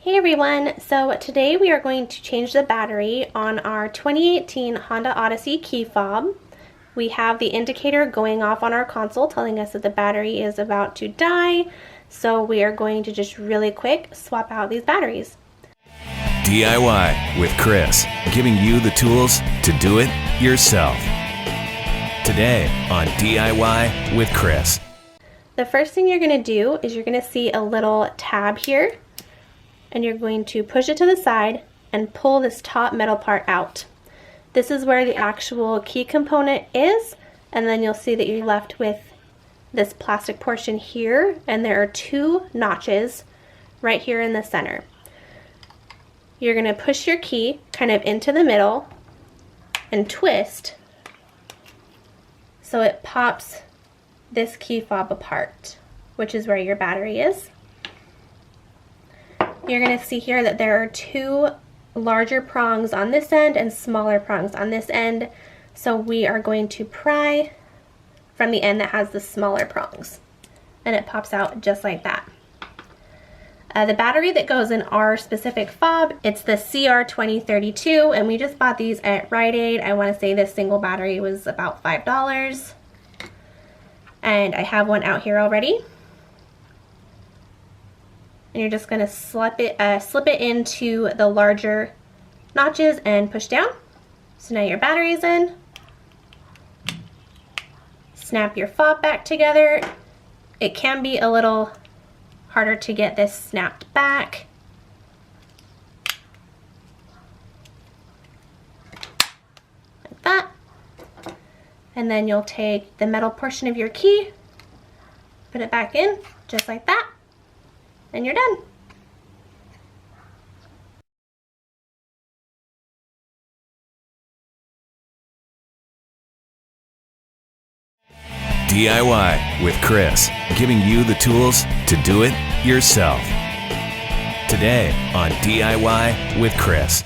Hey everyone, so today we are going to change the battery on our 2018 Honda Odyssey key fob. We have the indicator going off on our console telling us that the battery is about to die, so we are going to just really quick swap out these batteries. DIY with Chris, giving you the tools to do it yourself. Today on DIY with Chris. The first thing you're going to do is you're going to see a little tab here, and you're going to push it to the side and pull this top metal part out. This is where the actual key component is, and then you'll see that you're left with this plastic portion here, and there are two notches right here in the center. You're going to push your key kind of into the middle and twist so it pops this key fob apart, which is where your battery is. You're going to see here that there are two larger prongs on this end and smaller prongs on this end. So we are going to pry from the end that has the smaller prongs. And it pops out just like that. The battery that goes in our specific fob, it's the CR2032, and we just bought these at Rite Aid. I want to say this single battery was about $5. And I have one out here already. And you're just going to slip it into the larger notches and push down. So now your battery's in. Snap your fob back together. It can be a little harder to get this snapped back. Like that. And then you'll take the metal portion of your key, put it back in, just like that. And you're done. DIY with Chris, giving you the tools to do it yourself. Today on DIY with Chris.